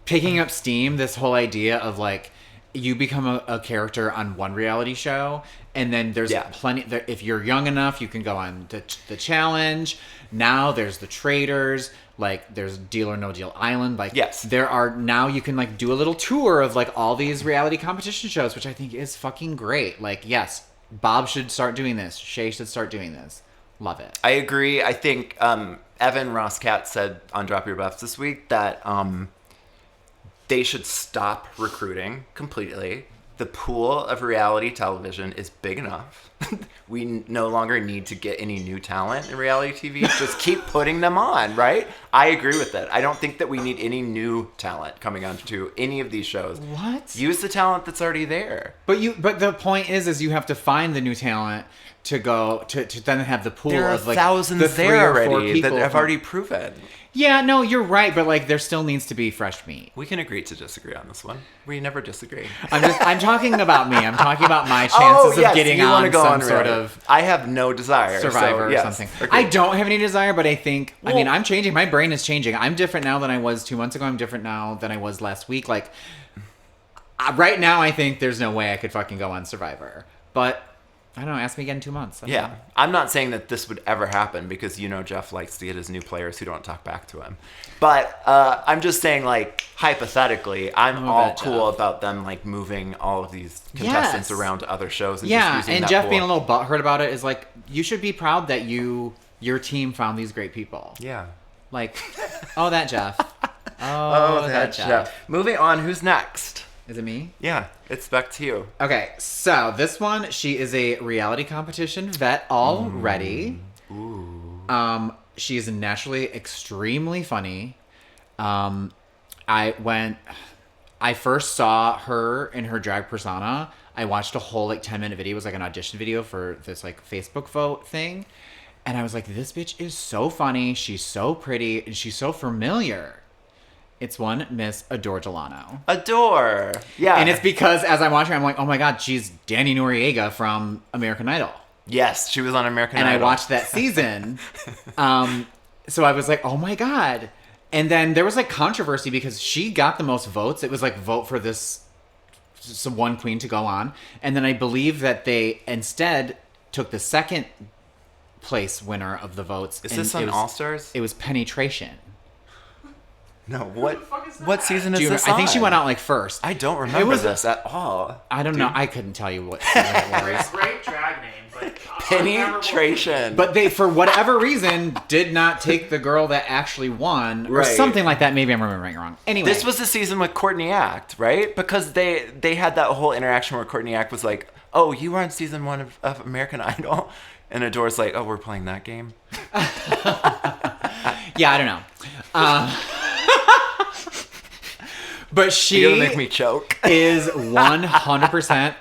picking up steam. This whole idea of like you become a character on one reality show, and then there's Yeah. plenty. If you're young enough, you can go on the challenge. Now there's the Traders. Like there's Deal or No Deal Island. Like Yes. there are now you can like do a little tour of like all these reality competition shows, which I think is fucking great. Like yes, Bob should start doing this. Shea should start doing this. Love it. I agree. I think Evan Rosscat said on Drop Your Buffs this week that they should stop recruiting completely. The pool of reality television is big enough. We no longer need to get any new talent in reality TV. Just keep putting them on, right? I agree with that. I don't think that we need any new talent coming onto any of these shows. What? Use the talent that's already there. But the point is you have to find the new talent to go to then have the pool There are of like thousands the 3 there or 4 already that people have from- already proven. Yeah, no, you're right, but like there still needs to be fresh meat. We can agree to disagree on this one. We never disagree. I'm talking about me. I'm talking about my chances of getting you wanna on go some on sort reality. of I have no desire. Survivor so, yes, or something. agreed. I don't have any desire, but I think I mean Well- I'm changing. My brain is changing. I'm different now than I was 2 months ago. I'm different now than I was last week. Like right now, I think there's no way I could fucking go on Survivor. But I don't know. Ask me again in 2 months. I don't Yeah, know. I'm not saying that this would ever happen because Jeff likes to get his new players who don't talk back to him. But I'm just saying, like hypothetically, I'm Oh, all that cool Jeff. about them like moving all of these contestants Yes. around to other shows. And Yeah, just using and that Jeff pool. being a little butthurt about it is like, you should be proud that your team found these great people. Yeah. Like, oh, that Jeff. Oh, that Jeff. Moving on, who's next? Is it me? Yeah, it's back to you. Okay, so this one, she is a reality competition vet already. She is naturally extremely funny. I first saw her in her drag persona, I watched a whole like 10-minute video. It was like an audition video for this like Facebook vote thing. And I was like, this bitch is so funny. She's so pretty and she's so familiar. It's one Miss Adore Delano. Adore. Yeah. And it's because as I'm watching, I'm like, oh my God, she's Danny Noriega from American Idol. Yes, she was on American And Idol. I watched that season. So I was like, oh my God. And then there was like controversy because she got the most votes. It was like vote for this some one queen to go on. And then I believe that they instead took the second place winner of the votes. Is and this on All Stars? It was Penetration. No, what fuck is that? what season is Do you this I think she on? went out like first. I don't remember was- this at all. I don't know. I couldn't tell you what season it was. Great drag name, but unmemorable. Penetration. But they, for whatever reason, did not take the girl that actually won, or Right. something like that. Maybe I'm remembering it wrong. Anyway, This was the season with Courtney Act, right? Because they had that whole interaction where Courtney Act was like, "Oh, you were on season 1 of American Idol," and Adore's like, "Oh, we're playing that game." yeah, I don't know. But she You're gonna make me choke. is 100%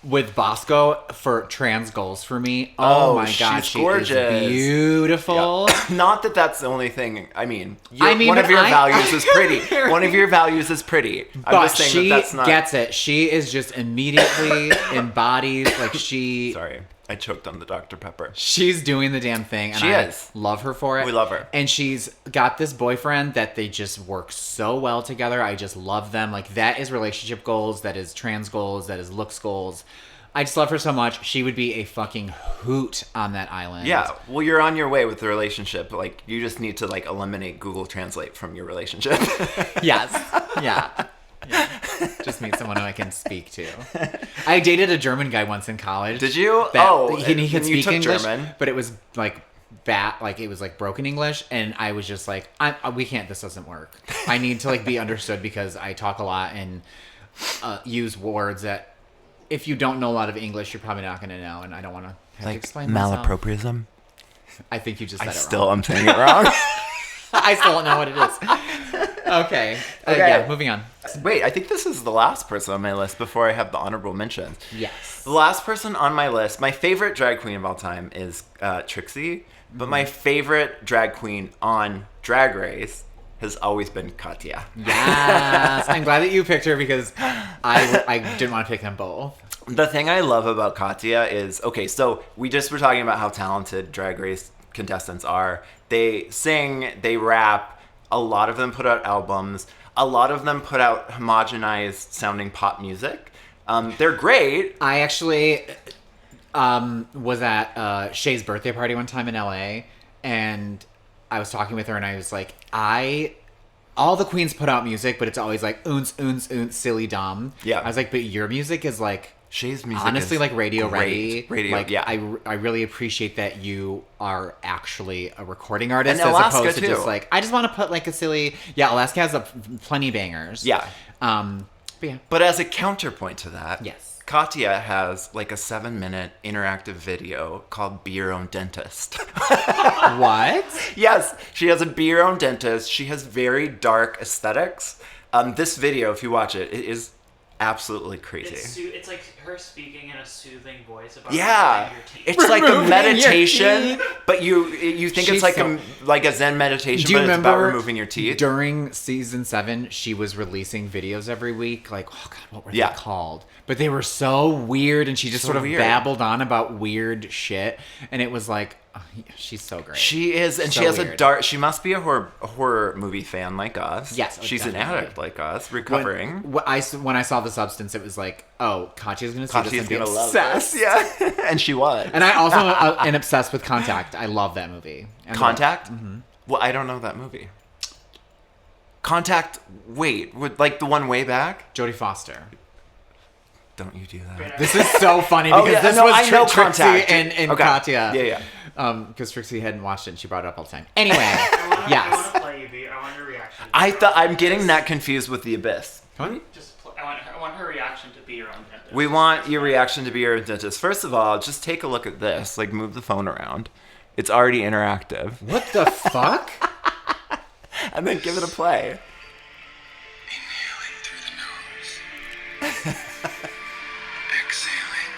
with Bosco for trans goals for me. Oh, Oh my god, she's she gorgeous. is beautiful. Not that that's the only thing. I mean, one but of your I- values is pretty. One of your values is pretty. I'm But just saying she that's not. gets it. She is just immediately embodies like she. Sorry, I choked on the Dr. Pepper. She's doing the damn thing, and She I is. love her for it. We love her. And she's got this boyfriend that they just work so well together. I just love them. Like, that is relationship goals, that is trans goals, that is looks goals. I just love her so much. She would be a fucking hoot on that island. Yeah, well, you're on your way with the relationship. Like, you just need to like eliminate Google Translate from your relationship. Yes. Yeah. Just meet someone who I can speak to. I dated a German guy once in college. Did you? That- Oh, he could and you speak took English, German. but it was like like it was like broken English, and I was just like, we can't. This doesn't work. I need to like be understood because I talk a lot and use words that if you don't know a lot of English, you're probably not going to know, and I don't want to have to Like explain myself. malapropism. I think you just said I it still wrong. am saying it wrong. I still don't know what it is. Okay. Okay. Yeah. Moving on. Wait, I think this is the last person on my list before I have the honorable mentions. Yes. The last person on my list, my favorite drag queen of all time is Trixie, but my favorite drag queen on Drag Race has always been Katya. Yes. I'm glad that you picked her because I didn't want to pick them both. The thing I love about Katya is, okay, so we just were talking about how talented Drag Race contestants are. They sing, they rap, a lot of them put out albums, a lot of them put out homogenized sounding pop music. They're great. I actually was at Shay's birthday party one time in LA, and I was talking with her, and I was like, all the queens put out music, but it's always like oons, oons, oons, silly, dumb. Yeah. I was like, but your music is like, Shay's music honestly, is like radio great. ready. Radio, like, yeah. I really appreciate that you are actually a recording artist And as Alaska, opposed to too. just like, I just want to put like a silly. Yeah, Alaska has plenty bangers. Yeah. But yeah. But as a counterpoint to that, Yes. Katya has like a 7-minute interactive video called Be Your Own Dentist. What? Yes, she has a Be Your Own Dentist. She has very dark aesthetics. This video, if you watch it, it is absolutely crazy. It's like her speaking in a soothing voice about Yeah, removing your teeth. it's like a Removing your meditation, teeth. but you think She's it's so- like a Zen meditation, Do you but it's remember about removing your teeth. During season 7, she was releasing videos every week. Like, oh god, what were Yeah. they called? But they were so weird, and she just So sort of weird. babbled on about weird shit, and it was like, oh, she's so great. She is, and So she has a weird. dark. She must be a horror movie fan like us. Yes, oh, she's an definitely. addict like us, recovering. When I saw the substance, it was like, oh, Katya's gonna see this Katya's and be gonna love obsessed. this. Yeah, and she was. And I also am obsessed with Contact. I love that movie. And Contact? Well, I don't know that movie. Contact. Wait, like the one way back? Jodie Foster. Don't you do that? This is so funny Oh, because yeah, this no, was I know Trixie Contact. and Okay. Katya. Yeah, yeah. Because Trixie hadn't watched it and she brought it up all the time. Anyway, I want yes. to play you, B. I want your reaction. I thought I'm getting that confused with The Abyss. Come on. I want her reaction to Be Your Own Dentist. We want your reaction to Be Your Own Dentist. First of all, just take a look at this. Like, move the phone around. It's already interactive. What the fuck? And then give it a play. Inhaling through the nose. Exhaling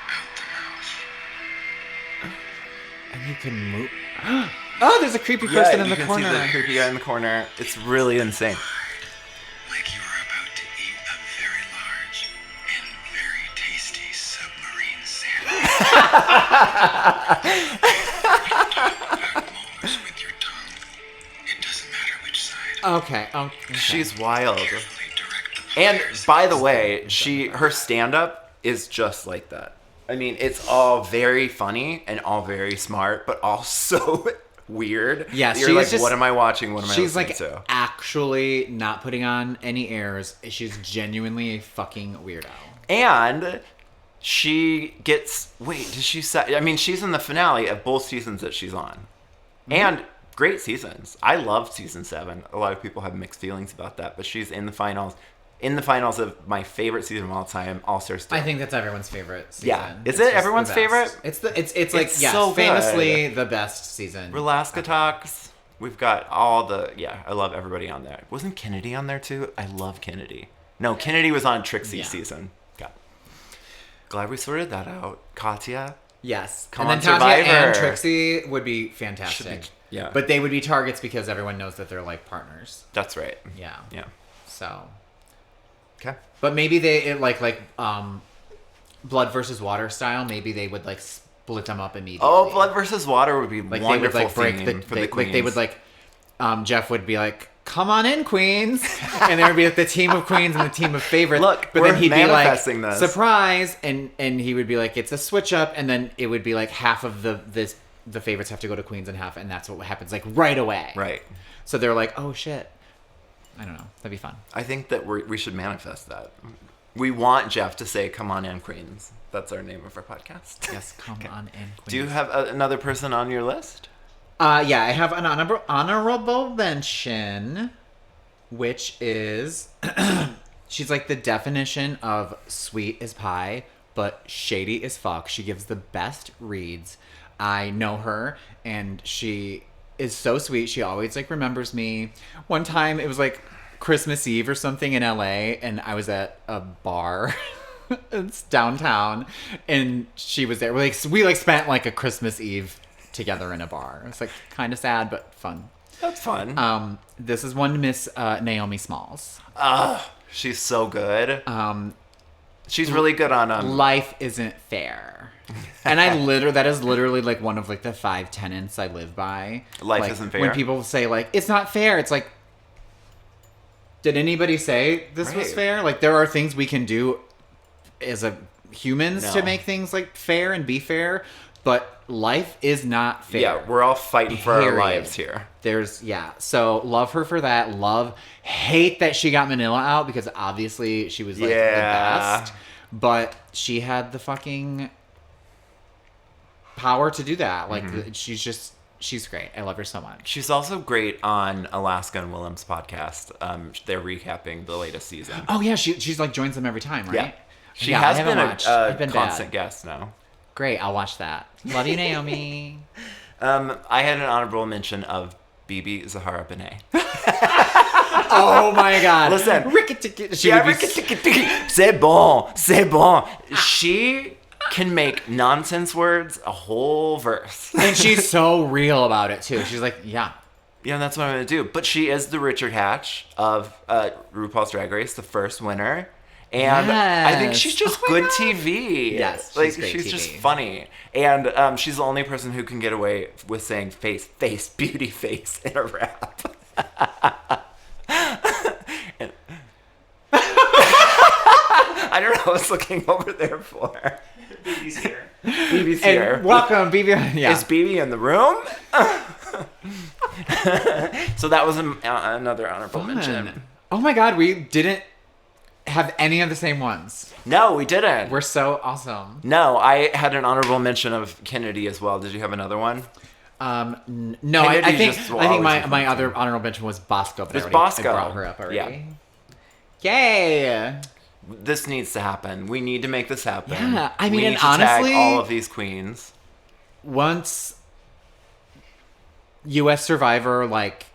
out the mouth. And you can move. Oh, there's a creepy person in you the can corner. see the creepy guy in the corner. It's really insane. Like you are about to eat a very large and very tasty submarine sandwich. Moves with your tongue. It doesn't matter which side. Okay. She's wild. Carefully direct the And players. by the way, her stand-up is just like that. I mean, it's all very funny and all very smart, but also weird. Yeah, You're she's like, just- what am I watching? What am I She's listening like to? actually not putting on any airs. She's genuinely a fucking weirdo. And she gets... Wait, did she say... I mean, she's in the finale of both seasons that she's on. And great seasons. I loved season 7. A lot of people have mixed feelings about that, but she's in the finals. In the finals of my favorite season of all time, All Stars 3. I think that's everyone's favorite season. Yeah. Is It's it just everyone's the best. favorite? It's like It's yes, so good. famously the best season. Relaska Talks. We've got all the... Yeah, I love everybody on there. Wasn't Kennedy on there too? I love Kennedy. No, Kennedy was on Trixie's Yeah. season. God. Glad we sorted that out. Katya. Yes. Come and on, then Katya Survivor. and Trixie would be fantastic. Should be- yeah. But they would be targets because everyone knows that they're like partners. That's right. Yeah. Yeah. So, Okay. but maybe blood versus water style. Maybe they would like split them up immediately. Oh, blood versus water would be Like wonderful they would like break theme for the like queens. they would like Jeff would be like, "Come on in, queens," and there would be like the team of queens and the team of favorites. Look, but we're then he'd be like, manifesting this. "Surprise!" and he would be like, "It's a switch up," and then it would be like half of the favorites have to go to queens and half, and that's what happens like right away. Right. So they're like, "Oh shit." I don't know. That'd be fun. I think that we should manifest that. We want Jeff to say, "Come on in, queens." That's our name of our podcast. Yes, come on in, queens. Do you have another person on your list? Yeah, I have an honorable mention, which is she's like the definition of sweet as pie, but shady as fuck. She gives the best reads. I know her, and she is so sweet. She always like remembers me. One time, it was like Christmas Eve or something in LA, and I was at a bar. It's downtown, and she was there. We spent like a Christmas Eve together in a bar. It's like kind of sad but fun. That's fun. This is one Miss Naomi Smalls. She's so good. She's really good on Life isn't fair, and that is literally like one of like the 5 tenets I live by. Life Like, isn't fair. When people say like it's not fair, it's like, did anybody say this was Right. fair? Like there are things we can do as humans No. to make things like fair and be fair, but life is not fair. Yeah, we're all fighting for our Period. lives here. So love her for that. Hate that she got Manila out because obviously she was like the Yeah. best, but she had the fucking power to do that. Like she's great. I love her so much. She's also great on Alaska and Willem's podcast. They're recapping the latest season. Oh yeah, she's like joins them every time, right? Yeah. She Yeah, I has haven't been watched. a I've been constant bad. guest now. Great, I'll watch that. Love you, Naomi. I had an honorable mention of Bibi Zahara Benet. Oh my god. Listen. She would be C'est bon, c'est bon. She can make nonsense words a whole verse. and she's so real about it too. She's like, yeah. Yeah, that's what I'm going to do. But she is the Richard Hatch of RuPaul's Drag Race, the first winner. And I think Yes. she's just Oh my good God. TV. Yes, like she's great she's TV. just funny. And she's the only person who can get away with saying face, beauty face in a rap. I don't know what I was looking over there for. Baby's here. BB's here. And welcome, BB. Yeah. Is BB in the room? So that was another honorable mention. Fun. Oh my god, we didn't have any of the same ones. No, we didn't. We're so awesome. No, I had an honorable mention of Kennedy as well. Did you have another one? No, I Kennedy think just will I think always my be other honorable mention was Bosco. But It was I Bosco. brought her up already. Yeah. Yay! This needs to happen. We need to make this happen. Yeah, I mean, we need and to tag honestly- all of these queens. Once U.S. Survivor like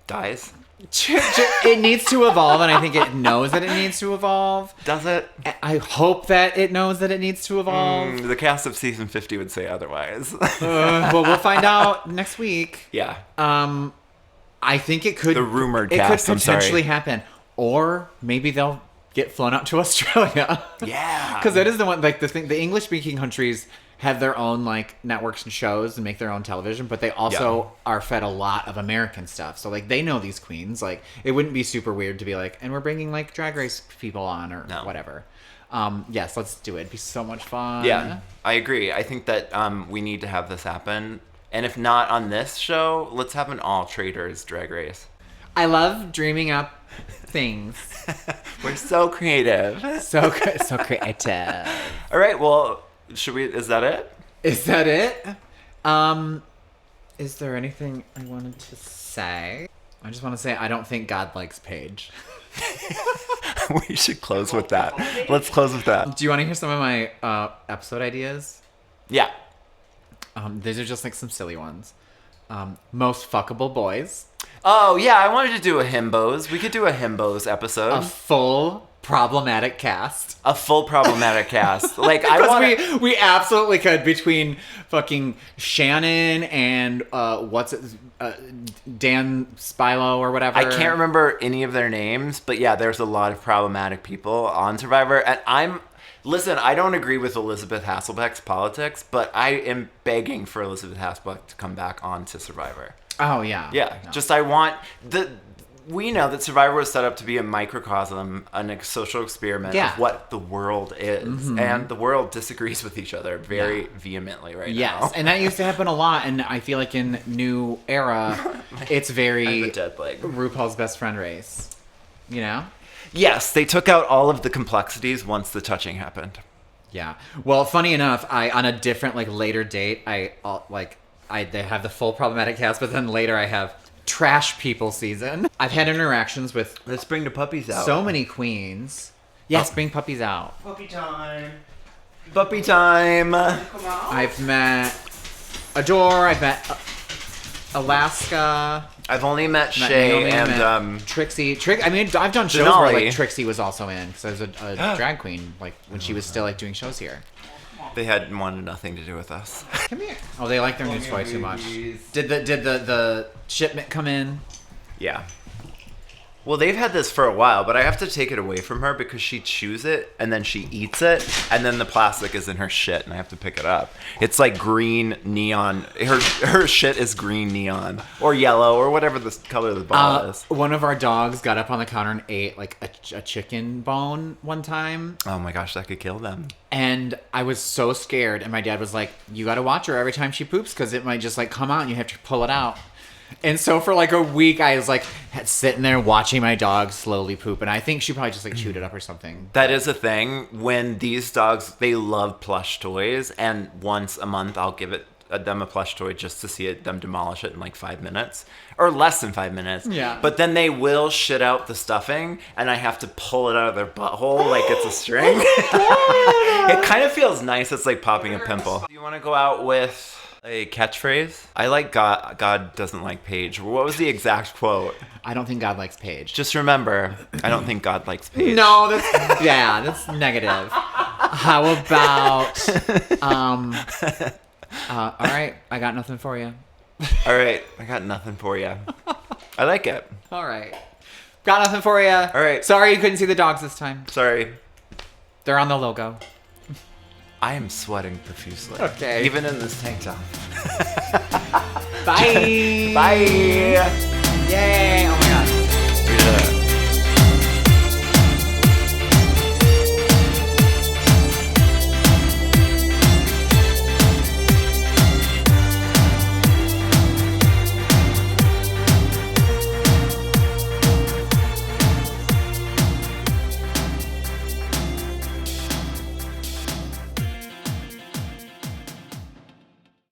Dies. it needs to evolve, and I think it knows that it needs to evolve. Does it? I hope that it knows that it needs to evolve. The cast of season 50 would say otherwise. Well, we'll find out next week. Yeah. I think it could. The rumored it cast, could I'm sorry. potentially happen, or maybe they'll get flown out to Australia. Yeah. Because that is the one. Like the thing, the English speaking countries have their own like networks and shows and make their own television, but they also are fed a lot of American stuff. So like they know these queens. Like it wouldn't be super weird to be like, and we're bringing like Drag Race people on or No. whatever. Yes, let's do it. It'd be so much fun. Yeah, I agree. I think that we need to have this happen. And if not on this show, let's have an all traders Drag Race. I love dreaming up things. We're so creative. So creative. All right, well, is that it? Is that it? Is there anything I wanted to say? I just want to say I don't think God likes Paige. We should close with that. Let's close with that. Do you want to hear some of my episode ideas? Yeah. These are just like some silly ones. Most fuckable boys. Oh, yeah, I wanted to do a Himbos. We could do a Himbos A episode. full problematic cast. A full problematic cast. Like, I want Because we absolutely could, between fucking Shannon and Dan Spilo or whatever. I can't remember any of their names, but yeah, there's a lot of problematic people on Survivor. And listen, I don't agree with Elizabeth Hasselbeck's politics, but I am begging for Elizabeth Hasselbeck to come back onto Survivor. Oh yeah. Yeah, No. just we know that Survivor was set up to be a microcosm, a social experiment Yeah. of what the world is. And the world disagrees with each other very vehemently right now. Yes, and that used to happen a lot, and I feel like in New Era, it's I very have a dead leg. RuPaul's Best Friend race. You know? Yes, they took out all of the complexities once the touching happened. Yeah. Well, funny enough, on a different later date, they have the full problematic cast, but then later I have trash people season. I've had interactions with Let's bring the puppies out. so many queens. Yes, bring puppies out. Puppy time. Puppy time. Come out. I've met Adore. I've met Alaska. I've only met Met Shay Naomi, and met Trixie. I've done shows Denali. where Trixie was also in because I was a drag queen when she was still doing shows here. they had wanted nothing to do with us. Come here. Oh, they like their new toy too much. Did the shipment come in? Yeah. Well, they've had this for a while, but I have to take it away from her because she chews it and then she eats it, and then the plastic is in her shit, and I have to pick it up. It's like green neon. Her shit is green neon or yellow or whatever the color of the bottle is. One of our dogs got up on the counter and ate a chicken bone one time, Oh my gosh, that could kill them. and I was so scared. And my dad was like, "You got to watch her every time she poops because it might just come out and you have to pull it out." And so for a week, I was sitting there watching my dog slowly poop, and I think she probably just chewed it up or something. That is a thing. When these dogs, they love plush toys, and once a month I'll give them a plush toy just to see them demolish it in 5 minutes or less than 5 minutes. Yeah. But then they will shit out the stuffing, and I have to pull it out of their butthole like it's a string. It kind of feels nice. It's like popping a pimple. Do you want to go out with a catchphrase? I like God doesn't like Paige. What was the exact quote? I don't think God likes Paige. Just remember, I don't think God likes Paige. No, that's negative. How about all right, I got nothing for you. All right, I got nothing for you. I like it. All right. Got nothing for you. All right. Sorry you couldn't see the dogs this time. Sorry. They're on the logo. I am sweating profusely. Okay. Even in this tank top. Bye. Bye. Yay.